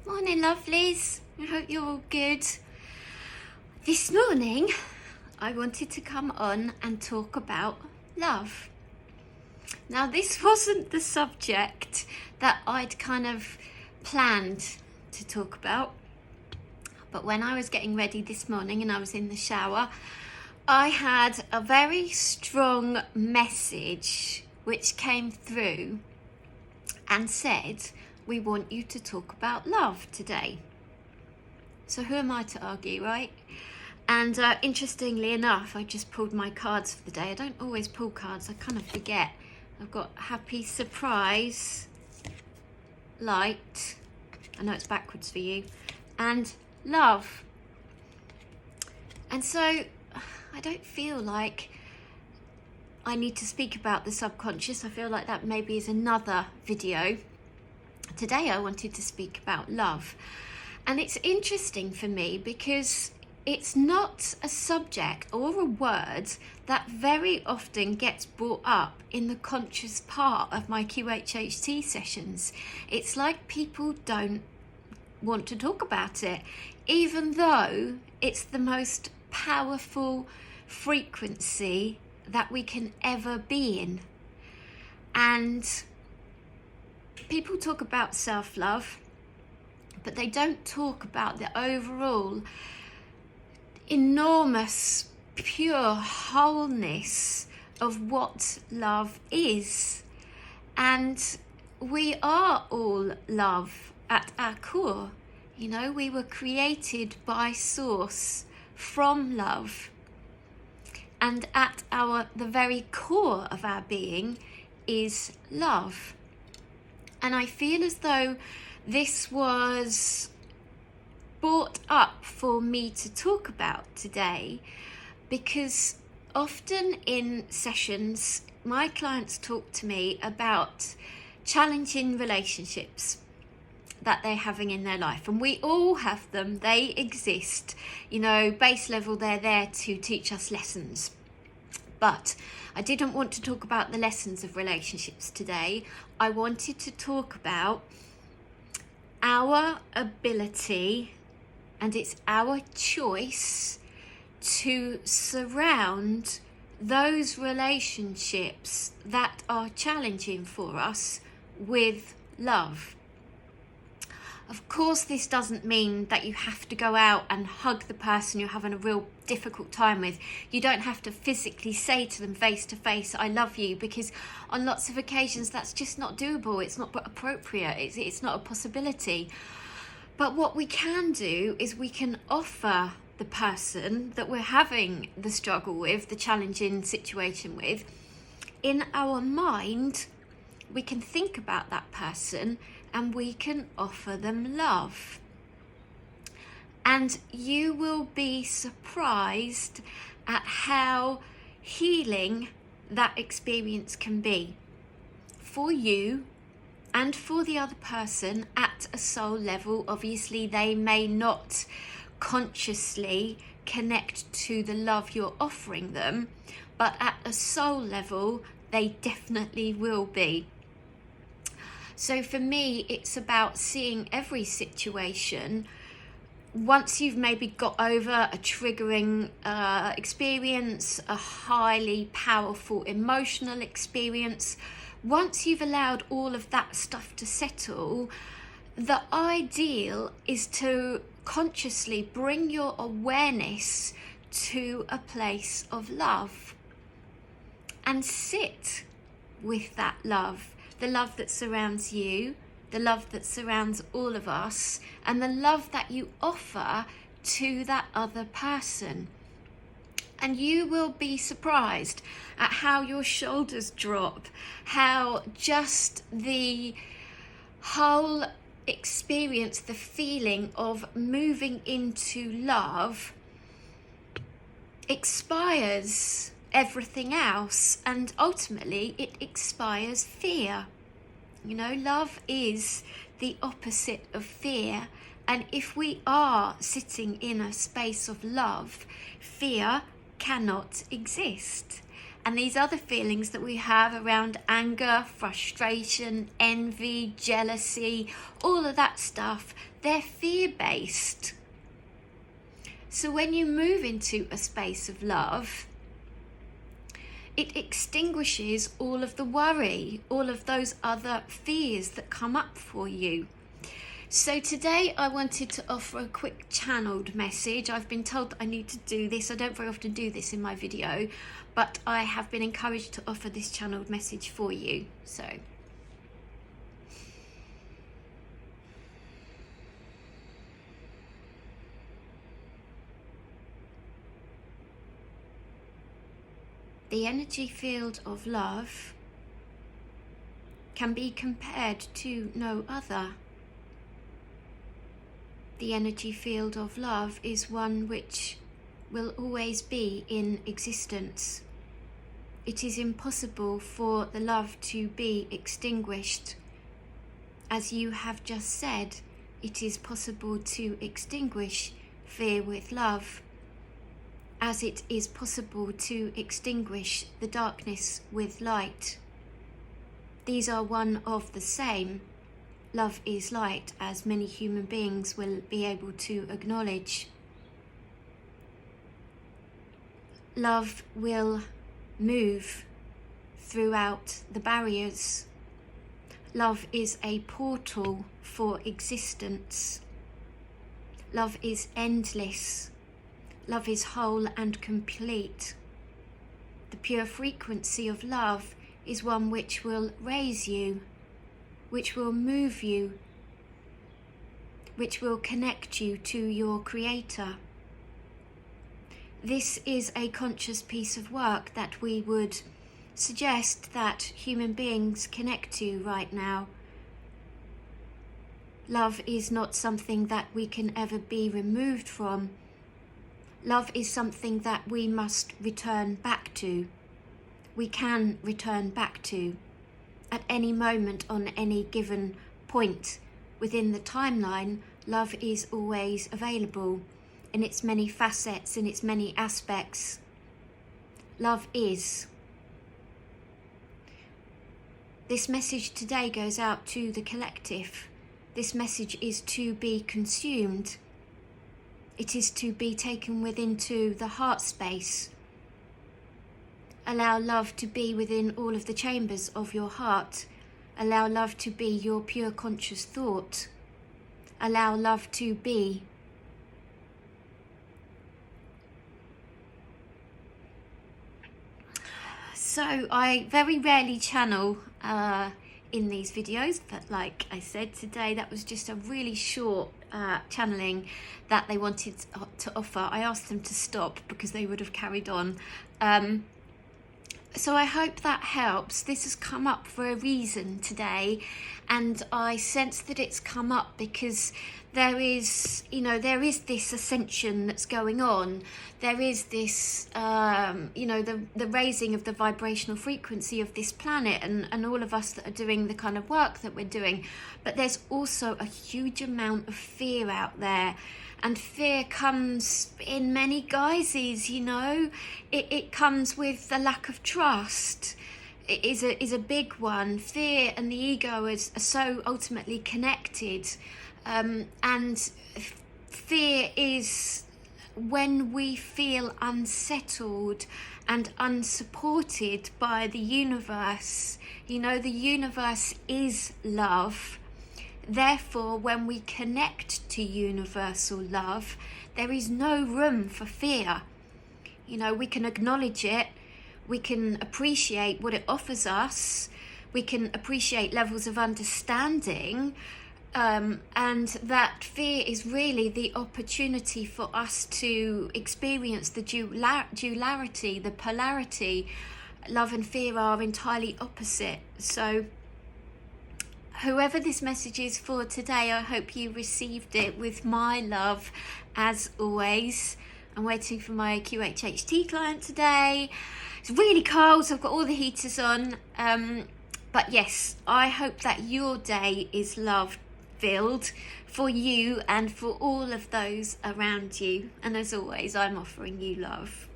Morning, lovelies. I hope you're all good. This morning, I wanted to come on and talk about love. Now, this wasn't the subject that I'd kind of planned to talk about, but when I was getting ready this morning and I was in the shower, I had a very strong message which came through and said, we want you to talk about love today. So who am I to argue, right? And interestingly enough, I just pulled my cards for the day. I don't always pull cards, I kind of forget. I've got happy, surprise, light, I know it's backwards for you, and love. And so I don't feel like I need to speak about the subconscious. I feel like that maybe is another video. Today I wanted to speak about love, and it's interesting for me because it's not a subject or a word that very often gets brought up in the conscious part of my QHHT sessions. It's like people don't want to talk about it, even though it's the most powerful frequency that we can ever be in. And people talk about self-love, but they don't talk about the overall enormous, pure wholeness of what love is. And we are all love at our core. You know, we were created by Source from love. And at the very core of our being is love. And I feel as though this was brought up for me to talk about today because often in sessions, my clients talk to me about challenging relationships that they're having in their life. And we all have them, they exist. You know, base level, they're there to teach us lessons. But I didn't want to talk about the lessons of relationships today. I wanted to talk about our ability, and it's our choice to surround those relationships that are challenging for us with love. Of course, this doesn't mean that you have to go out and hug the person you're having a real difficult time with. You don't have to physically say to them face to face, I love you, because on lots of occasions that's just not doable. It's not appropriate. It's not a possibility. But what we can do is we can offer the person that we're having the struggle with, the challenging situation with, in our mind, we can think about that person and we can offer them love. And you will be surprised at how healing that experience can be for you and for the other person at a soul level. Obviously, they may not consciously connect to the love you're offering them, but at a soul level, they definitely will be. So for me, it's about seeing every situation. Once you've maybe got over a triggering experience, a highly powerful emotional experience, once you've allowed all of that stuff to settle, the ideal is to consciously bring your awareness to a place of love and sit with that love. The love that surrounds you, the love that surrounds all of us, and the love that you offer to that other person. And you will be surprised at how your shoulders drop, how just the whole experience, the feeling of moving into love expires everything else, and ultimately it expires fear. You know, love is the opposite of fear, and if we are sitting in a space of love, fear cannot exist. And these other feelings that we have around anger, frustration, envy, jealousy, all of that stuff, they're fear-based. So when you move into a space of love, it extinguishes all of the worry, all of those other fears that come up for you. So today I wanted to offer a quick channeled message. I've been told that I need to do this. I don't very often do this in my video, but I have been encouraged to offer this channeled message for you. So the energy field of love can be compared to no other. The energy field of love is one which will always be in existence. It is impossible for the love to be extinguished. As you have just said, it is possible to extinguish fear with love, as it is possible to extinguish the darkness with light. These are one of the same. Love is light, as many human beings will be able to acknowledge. Love will move throughout the barriers. Love is a portal for existence. Love is endless. Love is whole and complete. The pure frequency of love is one which will raise you, which will move you, which will connect you to your Creator. This is a conscious piece of work that we would suggest that human beings connect to right now. Love is not something that we can ever be removed from. Love is something that we must return back to. We can return back to. At any moment, on any given point within the timeline, love is always available in its many facets, in its many aspects. Love is. This message today goes out to the collective. This message is to be consumed. It is to be taken into the heart space. Allow love to be within all of the chambers of your heart. Allow love to be your pure conscious thought. Allow love to be. So I very rarely channel in these videos, but like I said today, that was just a really short channeling that they wanted to offer. I asked them to stop because they would have carried on. So I hope that helps. This has come up for a reason today, and I sense that it's come up because there is this ascension that's going on. There is this, the raising of the vibrational frequency of this planet and all of us that are doing the kind of work that we're doing. But there's also a huge amount of fear out there. And fear comes in many guises, It comes with the lack of trust. It is a big one. Fear and the ego are so ultimately connected. And fear is when we feel unsettled and unsupported by the universe. The universe is love. Therefore, when we connect to universal love, there is no room for fear. We can acknowledge it, we can appreciate what it offers us, we can appreciate levels of understanding, and that fear is really the opportunity for us to experience the duality, the polarity. Love and fear are entirely opposite. So whoever this message is for today, I hope you received it with my love, as always. I'm waiting for my 𝕃𝕆𝕍𝔼 client today. It's really cold, so I've got all the heaters on. But yes, I hope that your day is love-filled for you and for all of those around you. And as always, I'm offering you love.